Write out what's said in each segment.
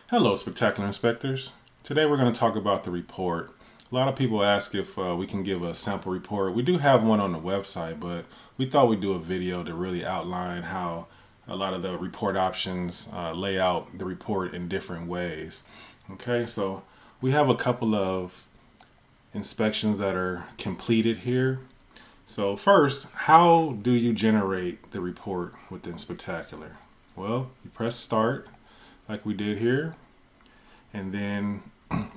Hello, Spectacular Inspectors. Today we're going to talk about the report. A lot of people ask if we can give a sample report. We do have one on the website, but we thought we'd do a video to really outline how a lot of the report options lay out the report in different ways. Okay, so we have a couple of inspections that are completed here. So first, how do you generate the report within Spectacular? Well, you press start like we did here, and then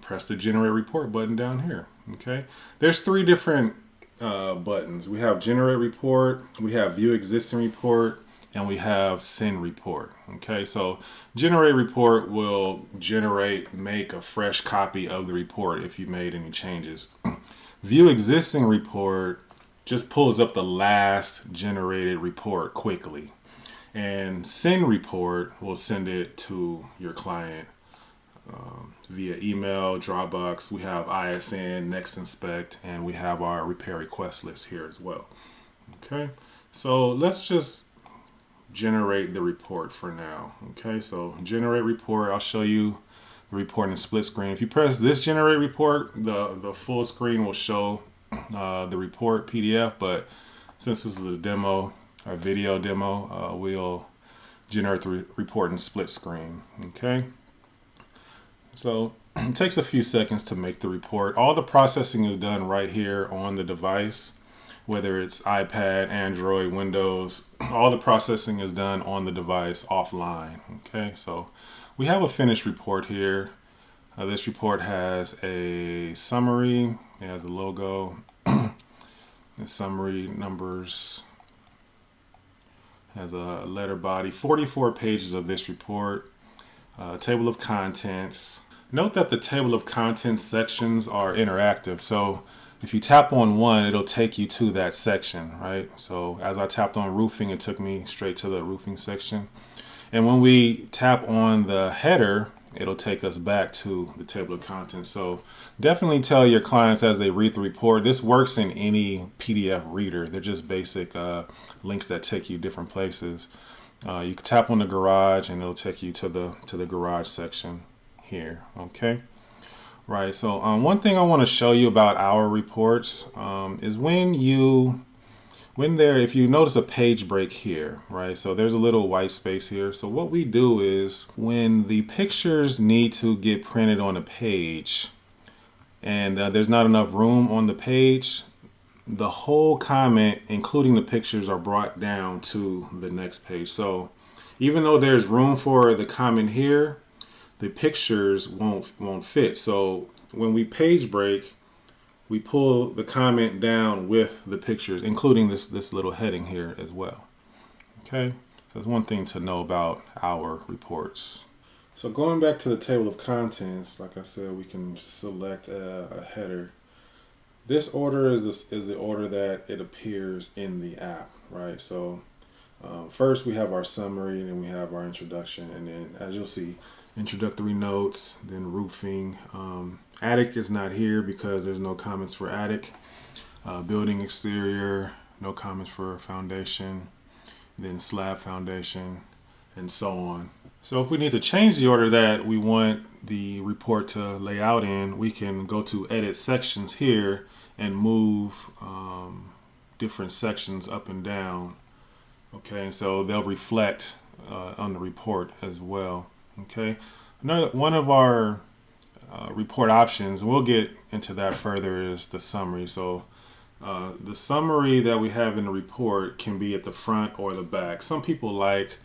press the generate report button down here. Okay, there's three different buttons. We have generate report, we have view existing report, and we have send report. Okay, so generate report will make a fresh copy of the report if you made any changes. View existing report just pulls up the last generated report quickly, and send report will send it to your client via email, Dropbox. We have ISN, Next Inspect, and we have our repair request list here as well. Okay, so let's just generate the report for now. Okay, so generate report. I'll show you the report in split screen. If you press this generate report, the full screen will show the report PDF, but since this is a demo, a video demo, we'll generate the report in split screen. Okay, so it takes a few seconds to make the report. All the processing is done right here on the device, whether it's iPad, Android, Windows. All the processing is done on the device offline. Okay, so we have a finished report here. This report has a summary, it has a logo, the summary numbers, has a letter body, 44 pages of this report, table of contents. Note that the table of contents sections are interactive. So if you tap on one, it'll take you to that section, right? So as I tapped on roofing, it took me straight to the roofing section. And when we tap on the header, it'll take us back to the table of contents. So definitely tell your clients as they read the report. This works in any PDF reader. They're just basic links that take you different places. You can tap on the garage and it'll take you to the garage section here. Okay, right. So one thing I want to show you about our reports is if you notice a page break here, right? So there's a little white space here. So what we do is when the pictures need to get printed on a page and there's not enough room on the page, the whole comment, including the pictures, are brought down to the next page. So even though there's room for the comment here, the pictures won't fit. So when we page break, we pull the comment down with the pictures, including this little heading here as well. Okay, so that's one thing to know about our reports. So going back to the table of contents, like I said, we can select a header. This order is the order that it appears in the app, right? So first we have our summary, and then we have our introduction, and then as you'll see, introductory notes, then roofing. Attic is not here because there's no comments for attic. Building exterior, no comments for foundation, then slab foundation, and so on. So if we need to change the order that we want the report to lay out in, we can go to edit sections here and move different sections up and down. Okay, and so they'll reflect on the report as well. Okay, one of our report options, and we'll get into that further, is the summary. So the summary that we have in the report can be at the front or the back. Some people like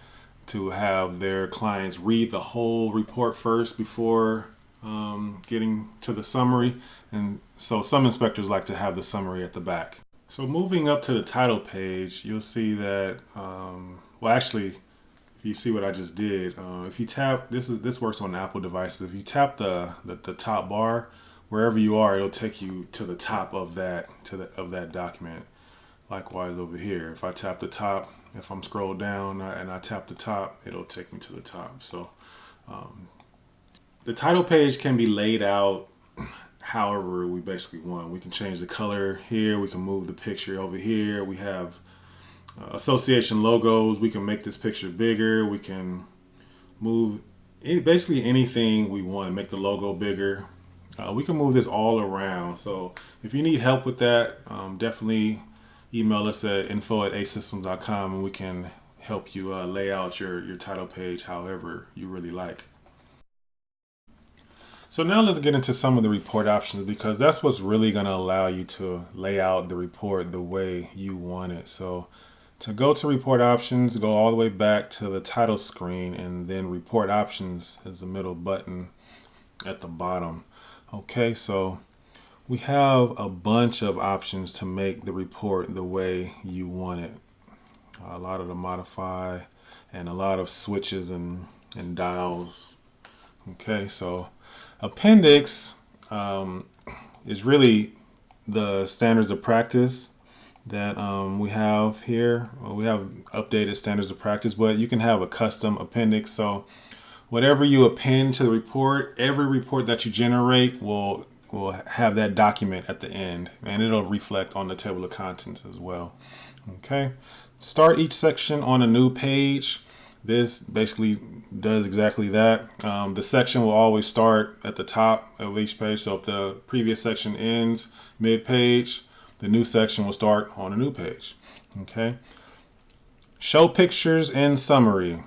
to have their clients read the whole report first before getting to the summary, and so some inspectors like to have the summary at the back. So moving up to the title page, you'll see that well, actually, if you see what I just did, if you tap, this works on Apple devices. If you tap the top bar, wherever you are, it'll take you to the top of that document. Likewise over here, if I tap the top, if I'm scrolled down and I tap the top, it'll take me to the top. So the title page can be laid out however we basically want. We can change the color here. We can move the picture over here. We have association logos. We can make this picture bigger. We can move basically anything we want. Make the logo bigger. We can move this all around. So if you need help with that, definitely email us at info@asystems.com and we can help you lay out your title page however you really like. So now let's get into some of the report options because that's what's really going to allow you to lay out the report the way you want it. So to go to report options, go all the way back to the title screen and then report options is the middle button at the bottom. Okay, so we have a bunch of options to make the report the way you want it. A lot of the modify and a lot of switches and dials. Okay, so appendix is really the standards of practice that we have here. We have updated standards of practice, but you can have a custom appendix. So whatever you append to the report, every report that you generate will have that document at the end, and it'll reflect on the table of contents as well. Okay, start each section on a new page. This basically does exactly that. The section will always start at the top of each page. So if the previous section ends mid-page, the new section will start on a new page. Okay. Show pictures and summary.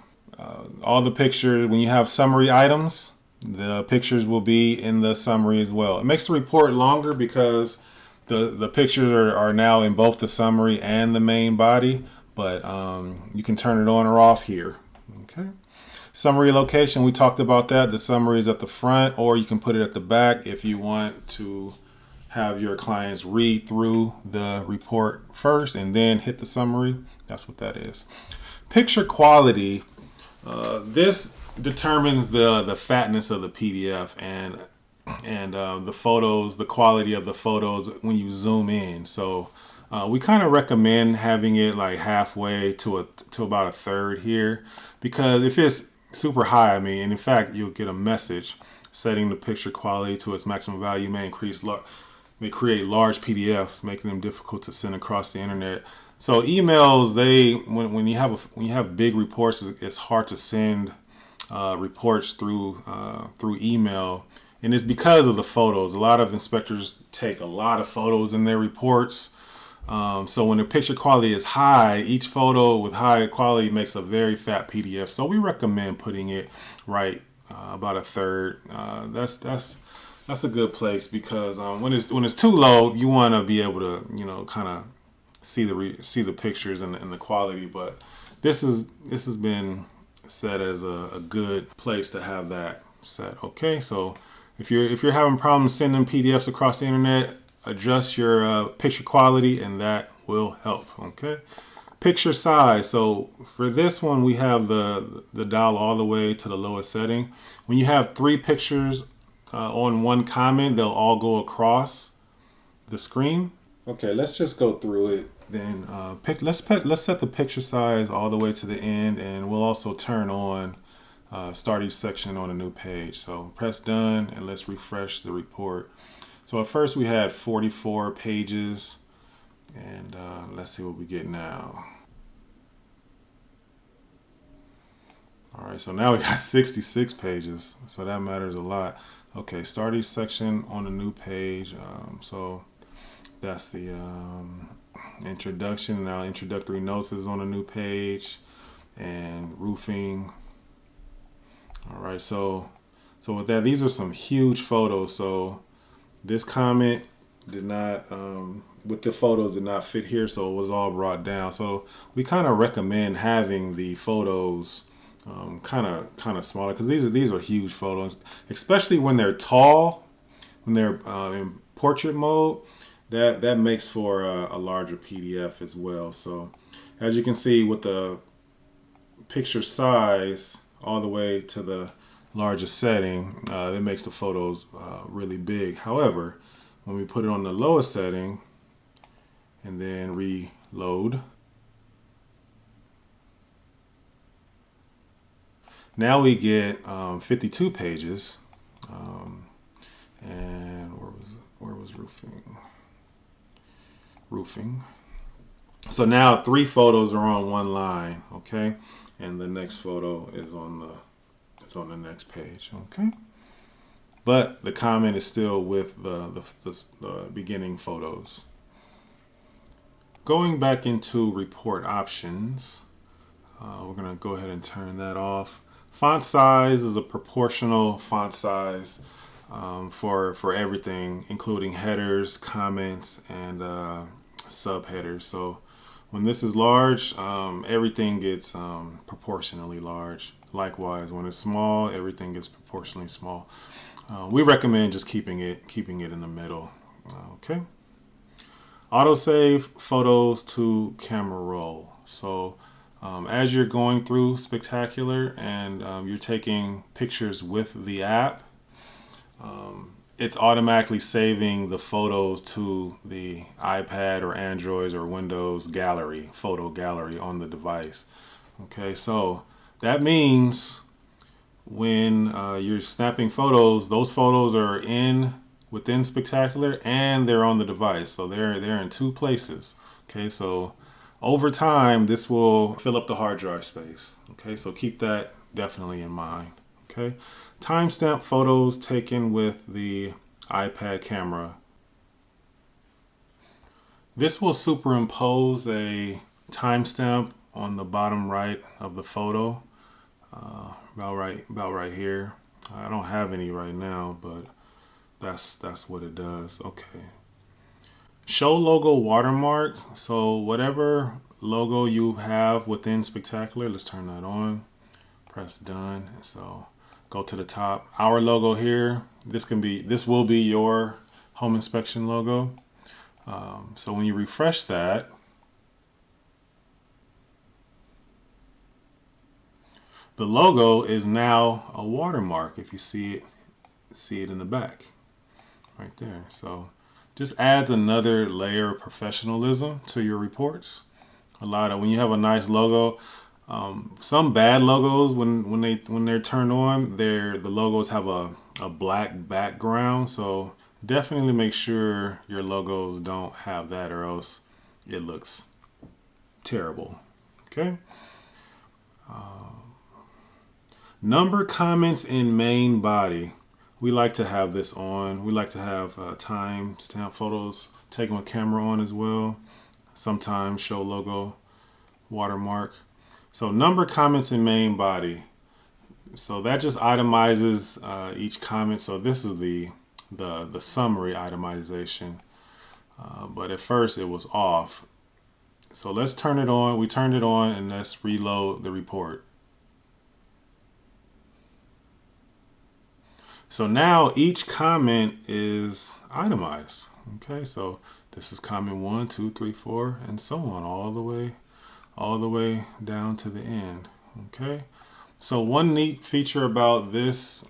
All the pictures, when you have summary items, the pictures will be in the summary as well. It makes the report longer because the pictures are now in both the summary and the main body, but you can turn it on or off here. Okay. Summary location, we talked about that. The summary is at the front, or you can put it at the back if you want to have your clients read through the report first and then hit the summary. That's what that is. Picture quality. This determines the fatness of the PDF and the photos, the quality of the photos when you zoom in. So we kind of recommend having it like halfway to about a third here, because if it's super high, and in fact, you'll get a message setting the picture quality to its maximum value may create large PDFs, making them difficult to send across the internet. So emails, when you have big reports, it's hard to send reports through email, and it's because of the photos. A lot of inspectors take a lot of photos in their reports. So when the picture quality is high, each photo with high quality makes a very fat PDF. So we recommend putting it right about a third. That's a good place, because when it's too low, you want to be able to kind of see the pictures and the quality. But this has been set as a good place to have that set. Okay, so if you're having problems sending PDFs across the internet, adjust your picture quality and that will help. Okay, picture size. So for this one, we have the dial all the way to the lowest setting. When you have 3 pictures on one comment, they'll all go across the screen. Okay, let's just go through it. Then let's set the picture size all the way to the end, and we'll also turn on start each section on a new page. So press done and let's refresh the report. So at first we had 44 pages, and let's see what we get now. All right, so now we got 66 pages, so that matters a lot. Okay, start each section on a new page. So that's the introduction. Now introductory notes is on a new page, and roofing. All right, so with that, these are some huge photos. So this comment did not, with the photos, did not fit here, so it was all brought down. So we kind of recommend having the photos kind of smaller, because these are huge photos, especially when they're tall, when they're in portrait mode. That makes for a larger PDF as well. So as you can see, with the picture size all the way to the largest setting, it makes the photos really big. However, when we put it on the lowest setting and then reload, now we get 52 pages. And where was roofing? Roofing. So now 3 photos are on one line, okay? And the next photo is on It's on the next page, okay? But the comment is still with the beginning photos. Going back into report options, we're going to go ahead and turn that off. Font size is a proportional font size for everything, including headers, comments, and subheaders. So when this is large, everything gets proportionally large. Likewise, when it's small, everything gets proportionally small. We recommend just keeping it in the middle. Okay. Autosave photos to camera roll. So as you're going through Spectacular and you're taking pictures with the app, it's automatically saving the photos to the iPad or Android or Windows gallery, photo gallery on the device. Okay, so that means when you're snapping photos, those photos are within Spectacular and they're on the device. So they're in two places. Okay, so over time, this will fill up the hard drive space. Okay, so keep that definitely in mind. Okay, timestamp photos taken with the iPad camera. This will superimpose a timestamp on the bottom right of the photo, about right here. I don't have any right now, but that's what it does. Okay. Show logo watermark. So whatever logo you have within Spectacular, let's turn that on. Press done. So go to the top. Our logo here. This will be your home inspection logo. So when you refresh that, the logo is now a watermark. If you see it in the back, right there. So just adds another layer of professionalism to your reports. When you have a nice logo. Some bad logos, when they're turned on, the logos have a black background. So definitely make sure your logos don't have that, or else it looks terrible. Okay. Number comments in main body. We like to have this on. We like to have time stamp photos taken with camera on as well. Sometimes show logo watermark. So number comments in main body. So that just itemizes each comment. So this is the summary itemization. But at first it was off. So let's turn it on. We turned it on, and let's reload the report. So now each comment is itemized. Okay, so this is comment 1, 2, 3, 4, and so on, all the way down to the end. Okay, so one neat thing about this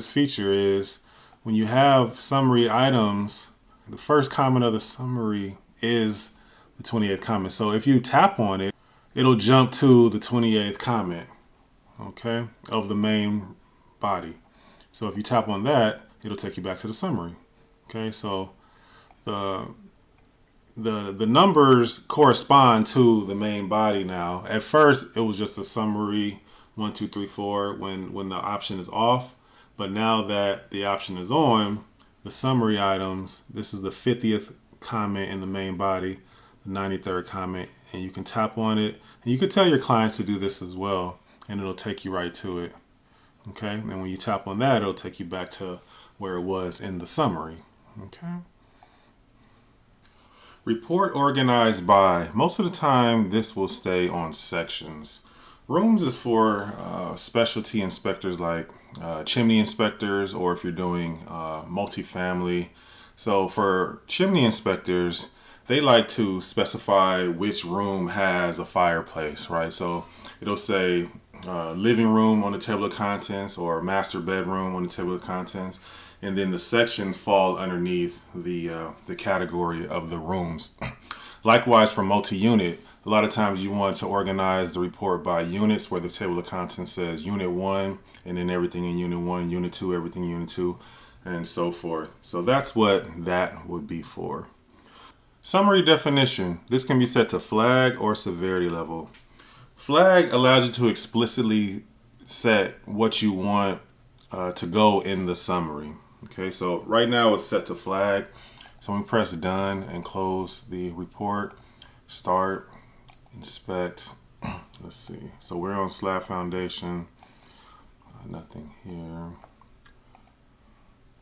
feature is when you have summary items, the first comment of the summary is the 28th comment. So if you tap on it, it'll jump to the 28th comment, okay, of the main body. So if you tap on that, it'll take you back to the summary. Okay, so the numbers correspond to the main body now. At first, it was just a summary 1, 2, 3, 4 when the option is off. But now that the option is on, the summary items, this is the 50th comment in the main body, the 93rd comment, and you can tap on it. And you can tell your clients to do this as well, and it'll take you right to it. Okay, and when you tap on that, it'll take you back to where it was in the summary. Okay. Report organized by. Most of the time, this will stay on sections. Rooms is for specialty inspectors like chimney inspectors, or if you're doing multifamily. So for chimney inspectors, they like to specify which room has a fireplace, right? So it'll say living room on the table of contents, or master bedroom on the table of contents, and then the sections fall underneath the category of the rooms. Likewise, for multi-unit, a lot of times you want to organize the report by units, where the table of contents says unit 1, and then everything in unit 1, unit 2, everything in unit 2, and so forth. So that's what that would be for. Summary definition. This can be set to flag or severity level. Flag allows you to explicitly set what you want to go in the summary. Okay, so right now it's set to flag. So we press done and close the report, start, inspect. Let's see. So we're on slab foundation. Nothing here.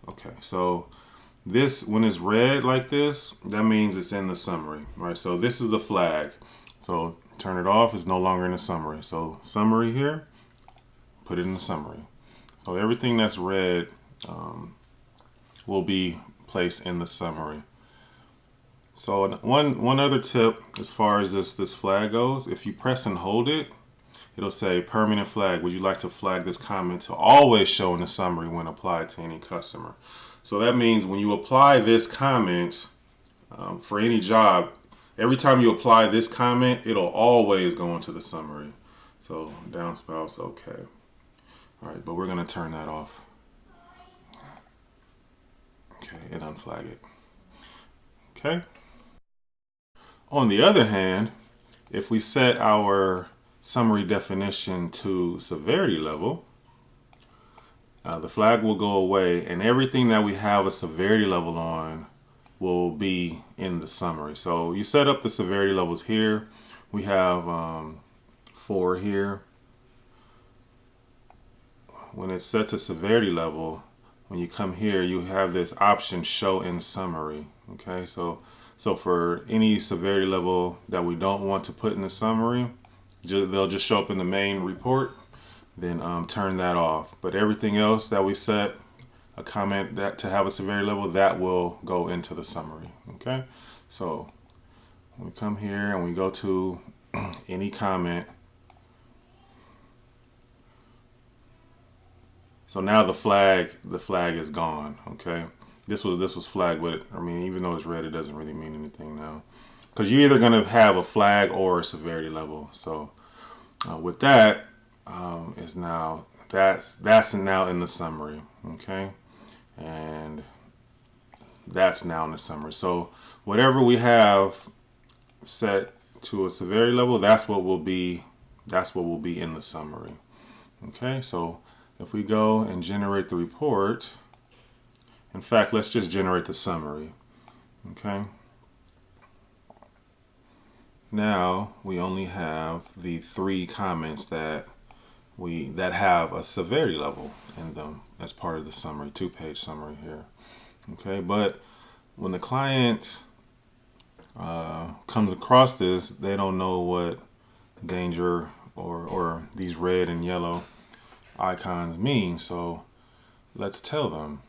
Okay, so this, when it's red like this, that means it's in the summary, right? So this is the flag. So turn it off, it's no longer in the summary. So summary here, put it in the summary. So everything that's red will be placed in the summary. So one other tip as far as this flag goes, if you press and hold it, it'll say permanent flag. Would you like to flag this comment to always show in the summary when applied to any customer? So that means when you apply this comment for any job, every time you apply this comment, it'll always go into the summary. So downspouts, okay. All right, but we're gonna turn that off. Okay, and unflag it. Okay. On the other hand, if we set our summary definition to severity level, the flag will go away and everything that we have a severity level on will be in the summary. So you set up the severity levels here. We have 4 here. When it's set to severity level, when you come here, you have this option show in summary. Okay, so for any severity level that we don't want to put in the summary, they'll just show up in the main report. Then turn that off. But everything else that we set a comment that to have a severity level, that will go into the summary. Okay, so we come here and we go to any comment. So now the flag is gone. Okay, this was flagged with it. I mean, even though it's red, it doesn't really mean anything now, because you're either gonna have a flag or a severity level. So with that, is now that's now in the summary. Okay, and that's now in the summary. So whatever we have set to a severity level, that's what will be in the summary. Okay, so if we go and generate the report, in fact, let's just generate the summary. Okay, now we only have the 3 comments that have a severity level in them as part of the summary, 2-page summary here. Okay, but when the client comes across this, they don't know what danger or these red and yellow icons mean. So let's tell them.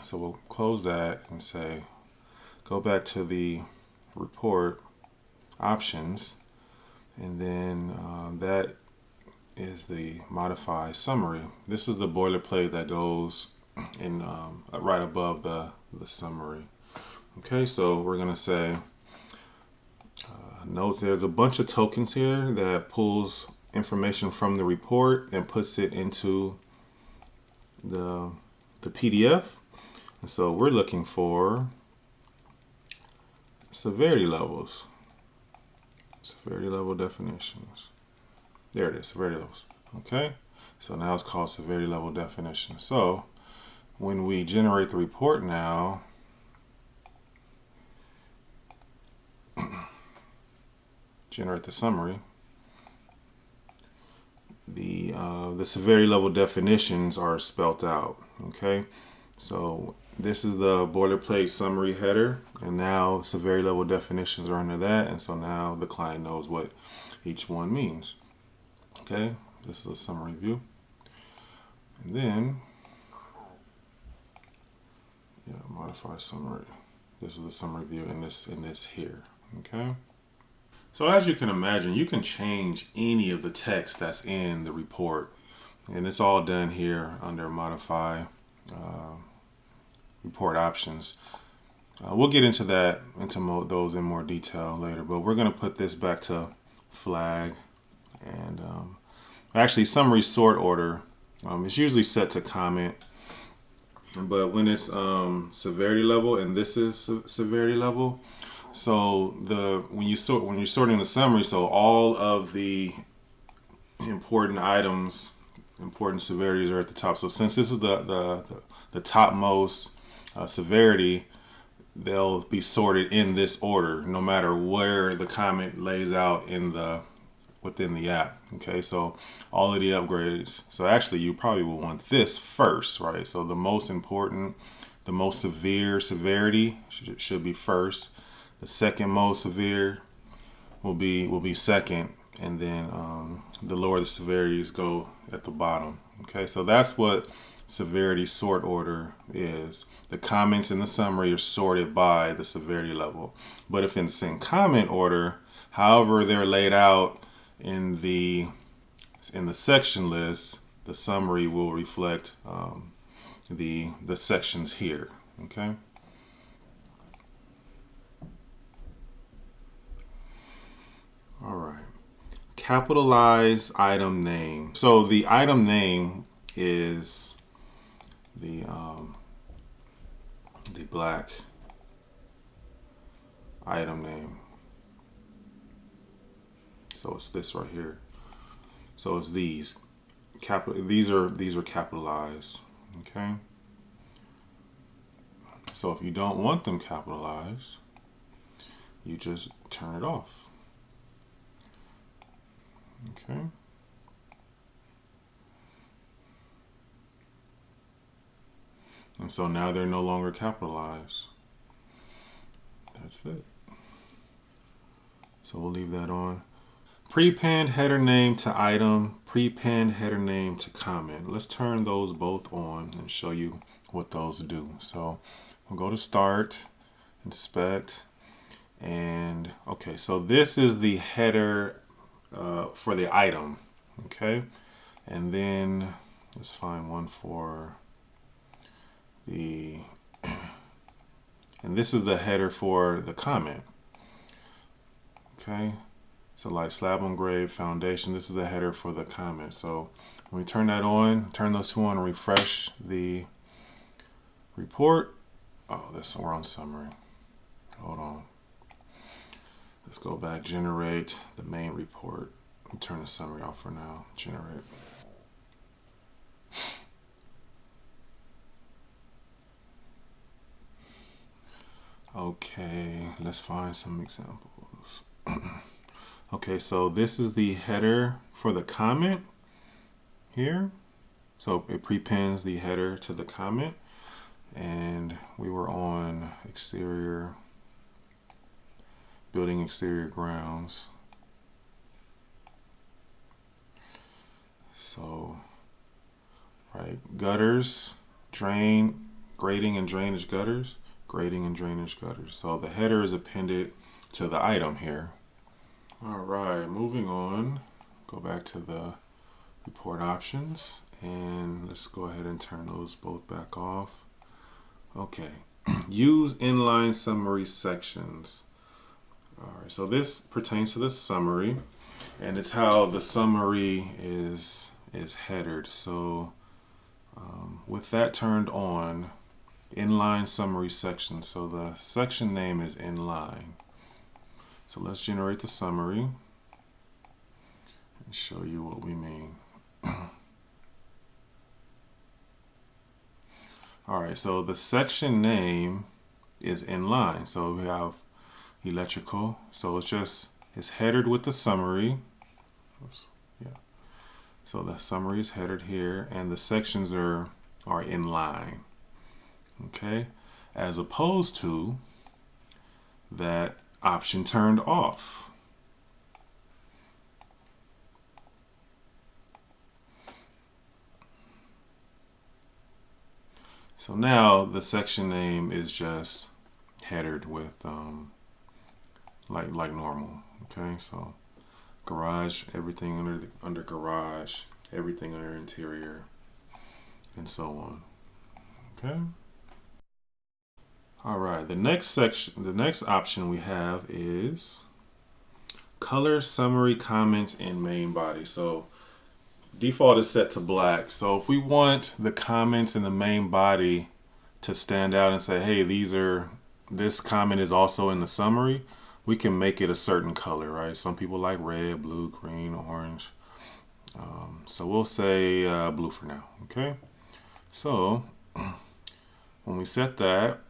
So we'll close that and say, go back to the report options, and then that is the modify summary. This is the boilerplate that goes in right above the summary. Okay, so we're gonna say notes. There's a bunch of tokens here that pulls information from the report and puts it into the PDF. And so we're looking for severity levels, severity level definitions. There it is, severity levels. Okay, so now it's called severity level definition. So when we generate the report now, generate the summary, the severity level definitions are spelt out. Okay, so this is the boilerplate summary header, and now severity level definitions are under that, and so now the client knows what each one means. Okay, this is a summary view, and then modify summary. This is the summary view in this here. Okay, so as you can imagine, you can change any of the text that's in the report, and it's all done here under modify report options. We'll get into those in more detail later, but we're going to put this back to flag. And actually, summary sort order, it's usually set to comment, but when it's severity level, and this is severity level, so when you're sorting the summary, so all of the important items important severities are at the top. So since this is the topmost severity, they'll be sorted in this order, no matter where the comment lays out in the within the app. Okay, so all of the upgrades. So actually, you probably will want this first, right? So the most important, the most severe severity should be first. The second most severe will be second, and then the lower the severities go at the bottom. Okay, so that's what severity sort order is. The comments in the summary are sorted by the severity level. But if it's in comment order, however they're laid out in the section list, the summary will reflect the sections here. Okay. All right. Capitalize item name. So the item name is the black item name. So it's this right here. So it's these. These are capitalized. Okay. So if you don't want them capitalized, you just turn it off. Okay. And so now they're no longer capitalized. That's it. So we'll leave that on. Prepend header name to item, prepend header name to comment. Let's turn those both on and show you what those do. So we'll go to Start, Inspect, and okay, so this is the header for the item. Okay, and then let's find one for the, and this is the header for the comment. Okay, so like slab on grade foundation, this is the header for the comment. So when we turn that on, turn those two on and refresh the report. Oh, that's the wrong summary. Hold on. Let's go back, generate the main report. I'll turn the summary off for now. Generate. Okay, let's find some examples. Okay, so this is the header for the comment here. So it prepends the header to the comment. And we were on exterior, building exterior grounds. So, right, gutters, drain, grading and drainage gutters, grading and drainage gutters. So the header is appended to the item here. All right, moving on, go back to the report options and let's go ahead and turn those both back off. Okay, use inline summary sections. All right, so this pertains to the summary, and it's how the summary is headered. So with that turned on, inline summary section. So the section name is inline. So let's generate the summary and show you what we mean. All right, so the section name is inline. So we have electrical. So it's headed with the summary. Oops, yeah. So the summary is headed here, and the sections are in line. Okay, as opposed to that option turned off. So now the section name is just headed with like normal. Okay, so garage, everything under garage, everything under interior, and so on. Okay. All right, the next option we have is color summary comments in main body. So default is set to black. So if we want the comments in the main body to stand out and say, hey, this comment is also in the summary, we can make it a certain color, right? Some people like red, blue, green, orange. So we'll say blue for now. Okay. So when we set that,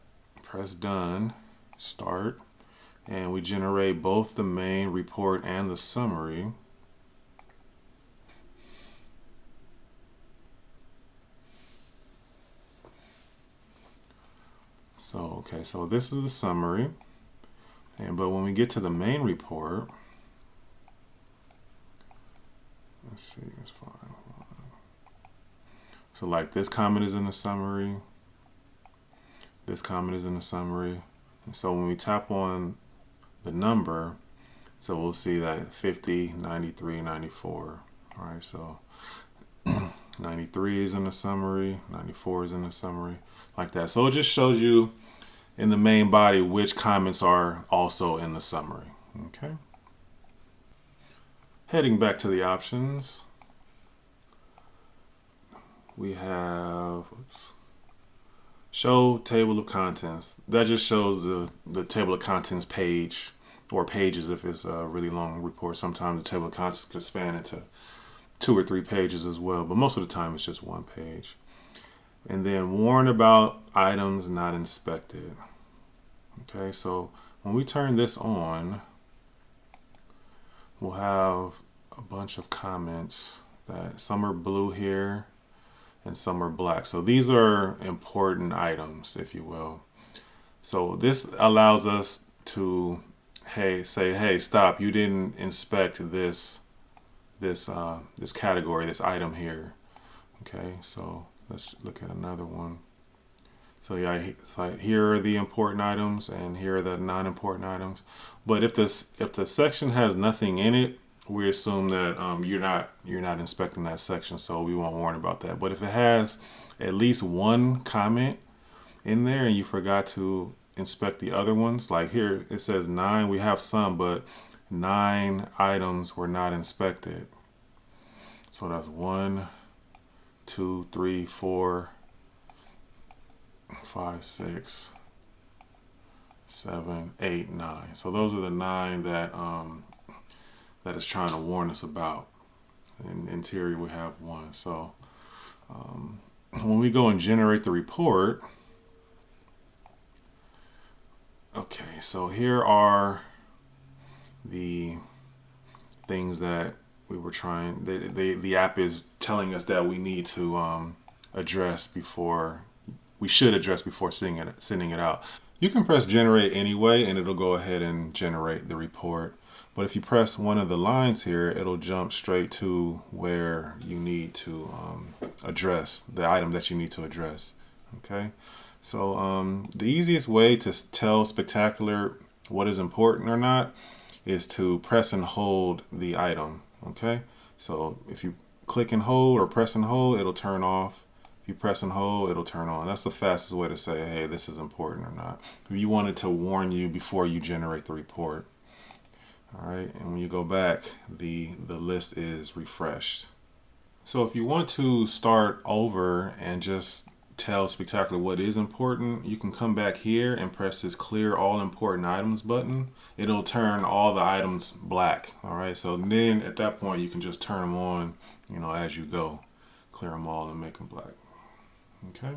press done, start, and we generate both the main report and the summary. So, okay, so this is the summary. But when we get to the main report, let's see, it's fine. So like this comment is in the summary, this comment is in the summary. And so when we tap on the number, so we'll see that 50, 93, 94. All right, so 93 is in the summary, 94 is in the summary, like that. So it just shows you in the main body which comments are also in the summary. Okay. Heading back to the options, we have show table of contents. That just shows the table of contents page or pages if it's a really long report. Sometimes the table of contents could span into 2 or 3 pages as well, but most of the time it's just 1 page. And then warn about items not inspected. Okay, so when we turn this on, we'll have a bunch of comments that some are blue here and some are black. So these are important items, if you will. So this allows us to say, hey, stop, you didn't inspect this category, this item here. Okay, so let's look at another one. So yeah, it's like here are the important items and here are the non-important items. But if the section has nothing in it, we assume that you're not inspecting that section, so we won't warn about that. But if it has at least one comment in there and you forgot to inspect the other ones, like here it says 9, we have some, but 9 items were not inspected. So that's 1, 2, 3, 4, 5, 6, 7, 8, 9. So those are the 9 that that is trying to warn us about. In interior we have 1. So when we go and generate the report, okay, so here are the things that we were trying. The app is telling us that we need to address before we should address before sending it out. You can press generate anyway and it'll go ahead and generate the report. But if you press one of the lines here, it'll jump straight to where you need to address the item that you need to address. Okay, so the easiest way to tell Spectacular what is important or not is to press and hold the item. Okay, so if you click and hold or press and hold, it'll turn off. If you press and hold, it'll turn on. That's the fastest way to say, hey, this is important or not. If you want it to warn you before you generate the report. All right, and when you go back, the list is refreshed. So if you want to start over and just tell Spectacular what is important, you can come back here and press this clear all important items button. It'll turn all the items black. All right, so then at that point you can just turn them on, as you go, clear them all and make them black. Okay.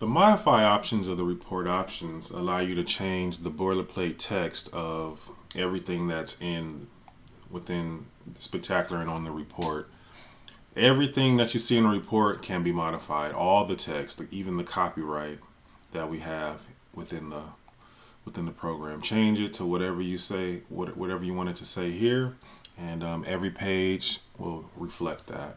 The modify options of the report options allow you to change the boilerplate text of everything that's within Spectacular and on the report. Everything that you see in a report can be modified. All the text, even the copyright that we have within the program. Change it to whatever you say, whatever you want it to say here, and every page will reflect that.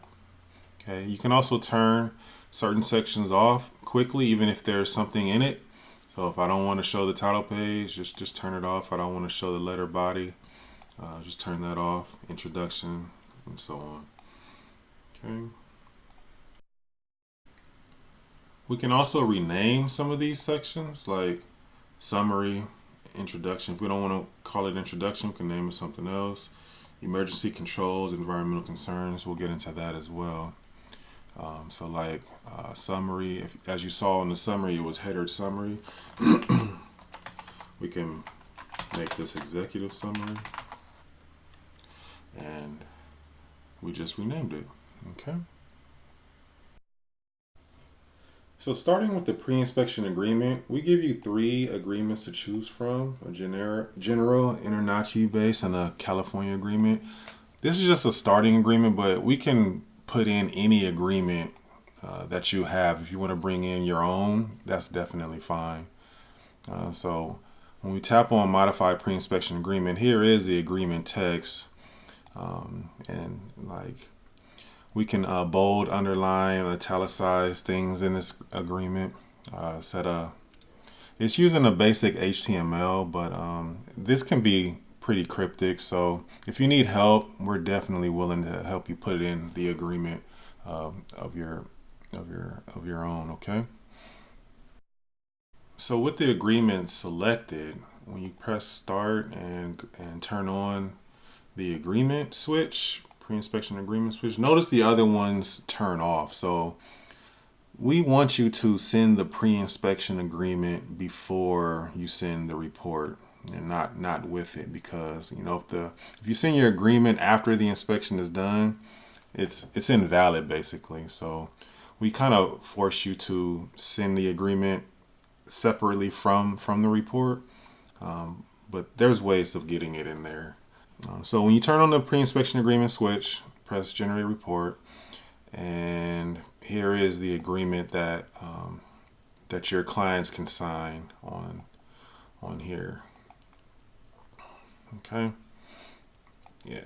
Okay. You can also turn certain sections off quickly, even if there's something in it. So if I don't want to show the title page, just turn it off. If I don't want to show the letter body, just turn that off. Introduction, and so on. Okay. We can also rename some of these sections, like summary, introduction. If we don't want to call it introduction, we can name it something else. Emergency controls, environmental concerns, we'll get into that as well. So like summary, as you saw in the summary, it was header summary. We can make this executive summary. and we just renamed it. Okay. So starting with the pre-inspection agreement, we give you 3 agreements to choose from: a general, InterNACHI base, and a California agreement. This is just a starting agreement, but we can put in any agreement that you have. If you want to bring in your own, that's definitely fine. So when we tap on modify pre-inspection agreement, here is the agreement text. And like we can bold, underline, italicize things in this agreement. It's using a basic HTML, but this can be pretty cryptic. So if you need help, we're definitely willing to help you put in the agreement of your own. Okay. So with the agreement selected, when you press start and turn on the agreement switch, pre-inspection agreement switch, notice the other ones turn off. So we want you to send the pre-inspection agreement before you send the report, and not with it, because if you send your agreement after the inspection is done, it's invalid basically. So we kind of force you to send the agreement separately from the report, but there's ways of getting it in there. So when you turn on the pre-inspection agreement switch, press generate report, and here is the agreement that that your clients can sign on here. Okay. Yeah.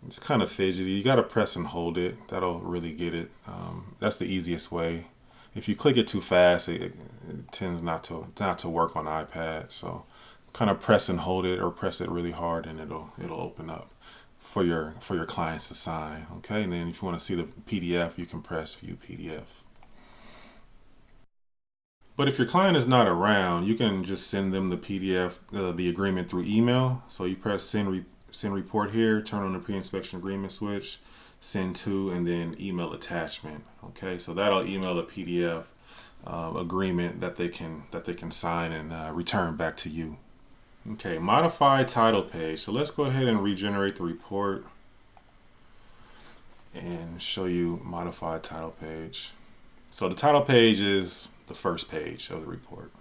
It's kind of fidgety. You got to press and hold it. That'll really get it. That's the easiest way. If you click it too fast, it tends not to work on iPad. So kind of press and hold it, or press it really hard, and it'll open up for your clients to sign. Okay, and then if you want to see the PDF, you can press view PDF. But if your client is not around, you can just send them the PDF, the agreement, through email. So you press send report here, turn on the pre-inspection agreement switch, send to, and then email attachment. Okay, so that'll email a PDF agreement that they can sign and return back to you. Okay, modify title page. So let's go ahead and regenerate the report and show you modified title page. So the title page is the first page of the report.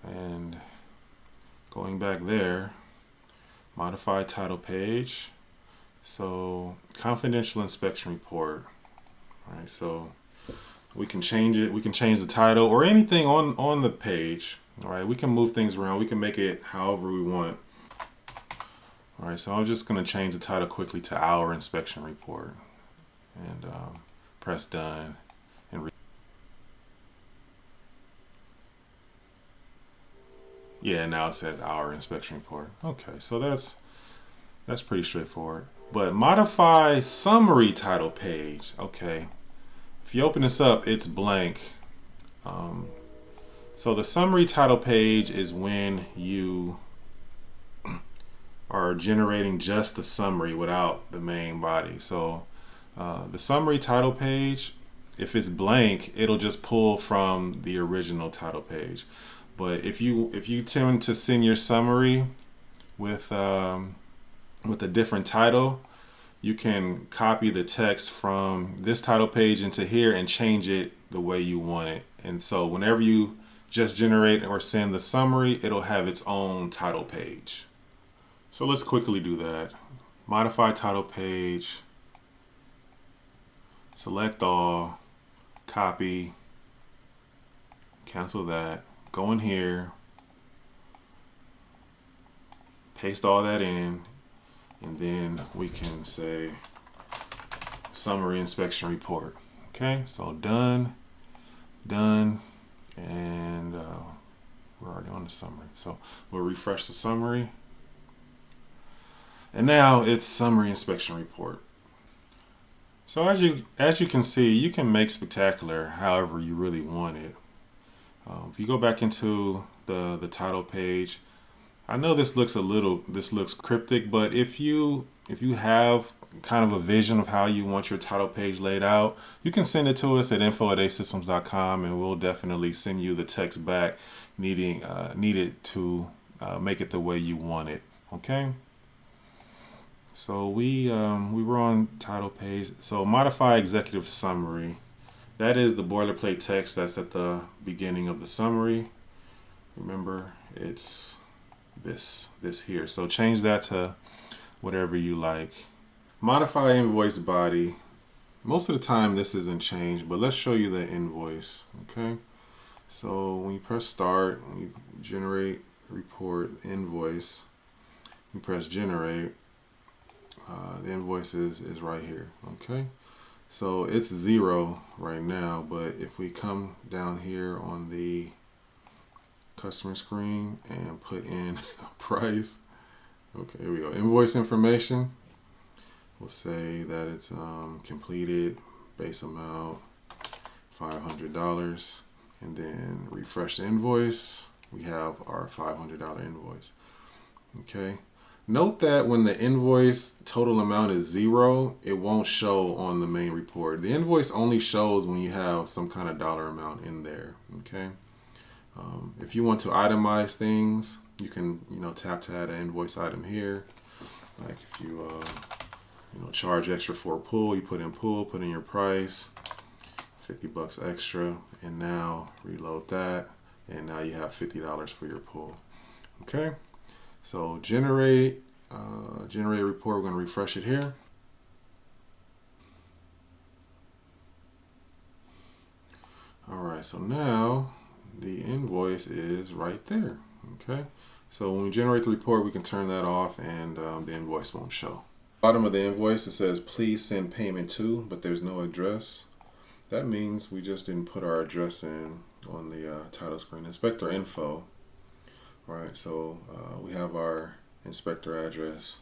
And going back there, modify title page. So confidential inspection report. All right, so we can change it. We can change the title or anything on the page. All right, we can move things around. We can make it however we want. All right, so I'm just going to change the title quickly to our inspection report, and press done. And yeah, now it says our inspection report. Okay, so that's pretty straightforward. But modify summary title page. Okay, if you open this up, it's blank. So the summary title page is when you are generating just the summary without the main body. So the summary title page, if it's blank, it'll just pull from the original title page. But if you tend to send your summary with a different title, you can copy the text from this title page into here and change it the way you want it. And so whenever you just generate or send the summary, it'll have its own title page. So let's quickly do that. Modify title page, select all, copy, cancel that, go in here, paste all that in, and then we can say summary inspection report. Okay, so done, and we're already on the summary. So we'll refresh the summary. And now it's summary inspection report. So as you can see, you can make spectacular however you really want it. If you go back into the title page, I know this looks cryptic, but if you have kind of a vision of how you want your title page laid out, you can send it to us at info@acesystems.com, and we'll definitely send you the text back needed to make it the way you want it. Okay. So we were on title page. So modify executive summary. That is the boilerplate text that's at the beginning of the summary. Remember, it's this here. So change that to whatever you like. Modify invoice body. Most of the time this isn't changed, but let's show you the invoice. Okay. So when you press start, when you generate report invoice, you press generate. The invoice is right here. Okay. So it's 0 right now, but if we come down here on the customer screen and put in a price, okay, here we go. Invoice information. We'll say that it's completed, base amount $500, and then refresh the invoice. We have our $500 invoice. Okay. Note that when the invoice total amount is 0, it won't show on the main report. The invoice only shows when you have some kind of dollar amount in there. Okay. If you want to itemize things, you can tap to add an invoice item here. Like if you charge extra for a pull, you put in your price, $50 extra, and now reload that, and now you have $50 for your pull. Okay. So generate report. We're going to refresh it here. All right, so now the invoice is right there. Okay, so when we generate the report, we can turn that off, and the invoice won't show. Bottom of the invoice, it says please send payment to, but there's no address. That means we just didn't put our address in on the title screen. Inspector info. All right, so we have our inspector address.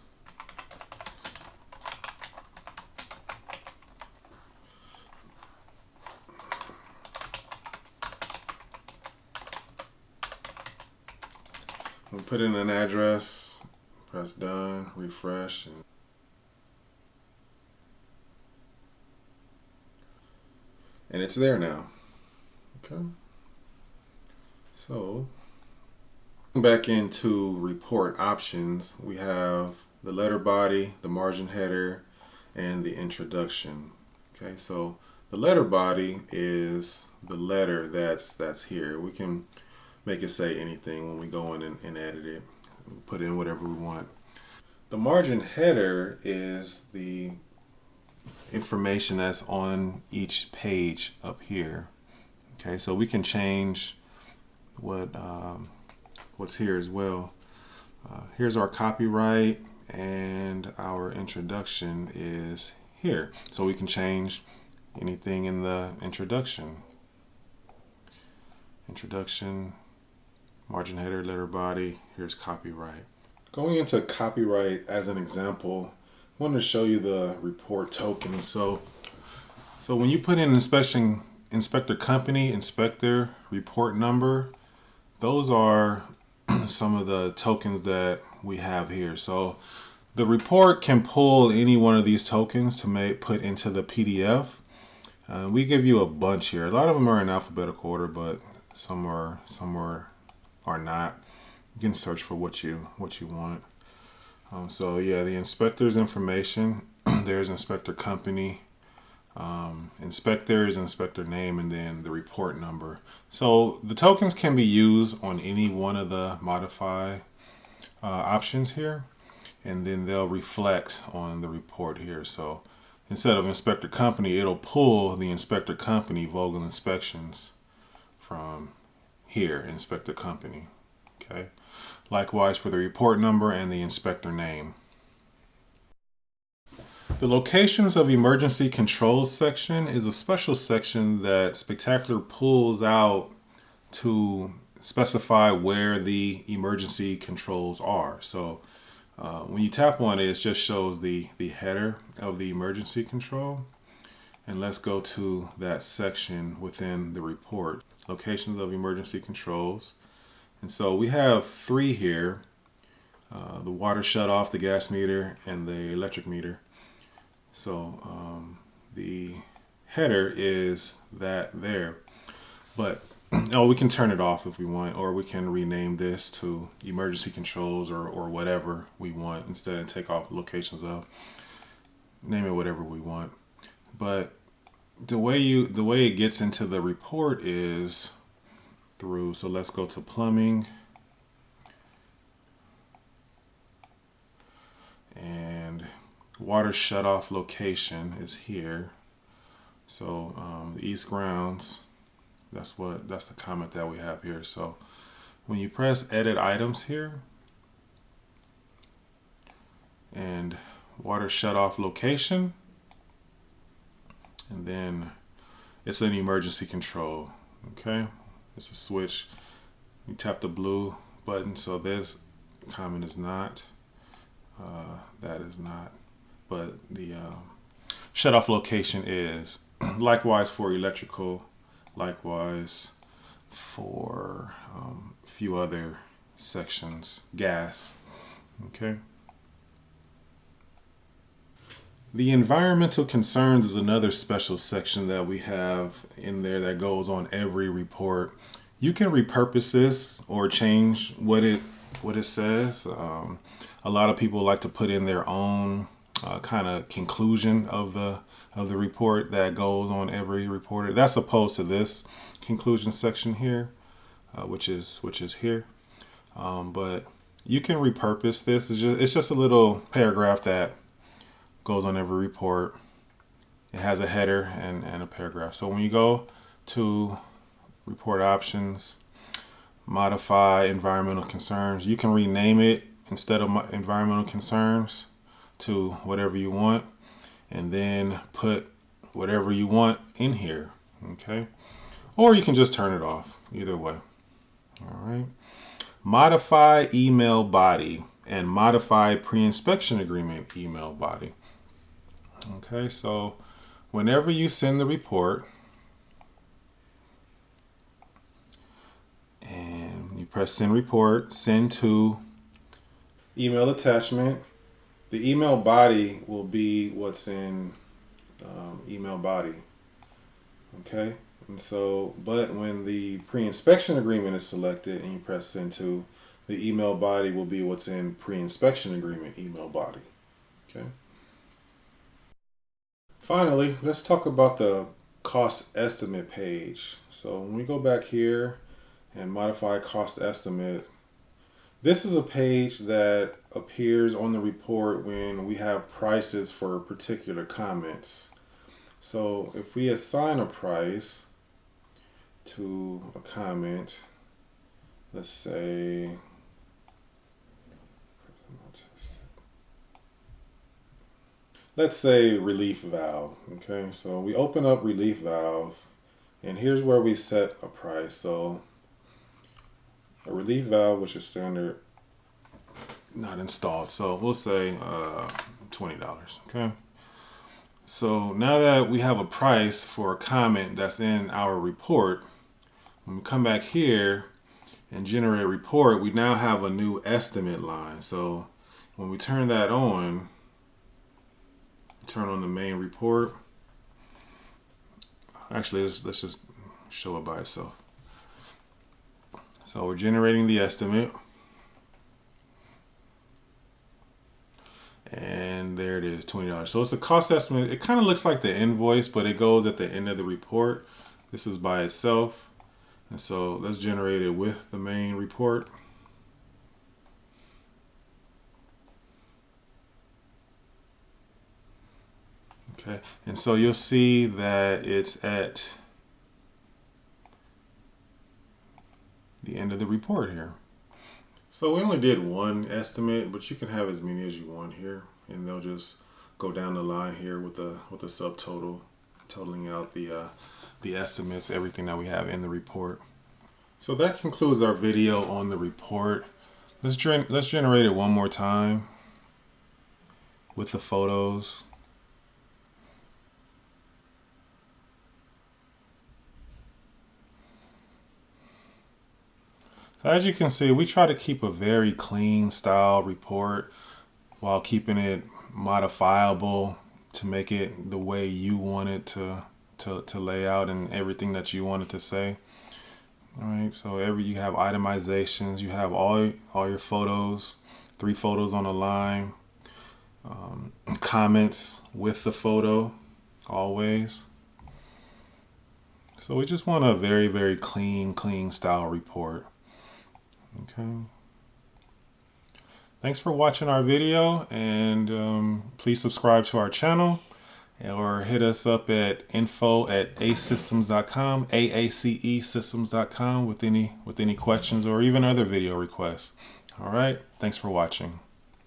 We'll put in an address, press done, refresh, and it's there now. Okay. So back into report options, we have the letter body, the margin header, and the introduction. Okay, so the letter body is the letter that's here. We can make it say anything when we go in and edit it. Put in whatever we want. The margin header is the information that's on each page up here. Okay, so we can change what's here as well. Here's our copyright, and our introduction is here. So we can change anything in the introduction. Introduction, margin header, letter body, here's copyright. Going into copyright as an example, I wanted to show you the report token. So when you put in inspector company, inspector, report number, those are some of the tokens that we have here. So the report can pull any one of these tokens to put into the PDF. We give you a bunch here. A lot of them are in alphabetical order, but some are not. You can search for what you want. So yeah, the inspector's information. There's inspector company. Inspector is inspector name, and then the report number. So the tokens can be used on any one of the modify options here, and then they'll reflect on the report here. So instead of inspector company, it'll pull the inspector company Vogel Inspections from here, inspector company. Okay. Likewise for the report number and the inspector name. The locations of emergency controls section is a special section that Spectacular pulls out to specify where the emergency controls are. So when you tap on it, it just shows the header of the emergency control. And let's go to that section within the report. Locations of emergency controls. And so we have 3 here. The water shut off, the gas meter, and the electric meter. So the header is that there. But Oh, we can turn it off if we want, or we can rename this to emergency controls or whatever we want instead of take off locations of. Name it whatever we want. But the way it gets into the report is through, so let's go to plumbing, and water shutoff location is here. So the east grounds, that's the comment that we have here. So when you press edit items here and water shutoff location, and then it's an emergency control. Okay, it's a switch. You tap the blue button. So this comment is not, that is not, but the shutoff location is. Likewise for electrical, likewise for a few other sections, gas. Okay. The environmental concerns is another special section that we have in there that goes on every report. You can repurpose this or change what it says. A lot of people like to put in their own kind of conclusion of the report that goes on every report. That's opposed to this conclusion section here, which is here. But you can repurpose this. It's just a little paragraph that goes on every report. It has a header and a paragraph. So when you go to report options, modify environmental concerns, you can rename it instead of environmental concerns to whatever you want, and then put whatever you want in here. Okay, or you can just turn it off, either way. All right, modify email body and modify pre-inspection agreement email body. Okay, so whenever you send the report and you press send report, send to email attachment, the email body will be what's in email body. Okay, and so, but when the pre-inspection agreement is selected and you press send to, the email body will be what's in pre-inspection agreement email body. Okay. Finally, let's talk about the cost estimate page. So when we go back here and modify cost estimate, this is a page that appears on the report when we have prices for particular comments. So if we assign a price to a comment, let's say, relief valve. Okay, so we open up relief valve, and here's where we set a price. So a relief valve, which is standard, not installed, so we'll say $20. Okay, so now that we have a price for a comment that's in our report, when we come back here and generate a report, we now have a new estimate line. So when we turn that on, turn on the main report. Actually, let's just show it by itself. So we're generating the estimate, and there it is, $20. So it's a cost estimate. It kind of looks like the invoice, but it goes at the end of the report. This is by itself, and so let's generate it with the main report. Okay, and so you'll see that it's at the end of the report here. So we only did one estimate, but you can have as many as you want here, and they'll just go down the line here with the subtotal, totaling out the estimates, everything that we have in the report. So that concludes our video on the report. Let's generate it one more time with the photos. So as you can see, we try to keep a very clean style report while keeping it modifiable to make it the way you want it to lay out and everything that you want it to say. All right, so you have itemizations, you have all your photos, 3 photos on a line, comments with the photo always. So we just want a very, very clean style report. Okay. Thanks for watching our video, and please subscribe to our channel or hit us up at info@acesystems.com, AACE systems.com with any questions or even other video requests. All right. Thanks for watching.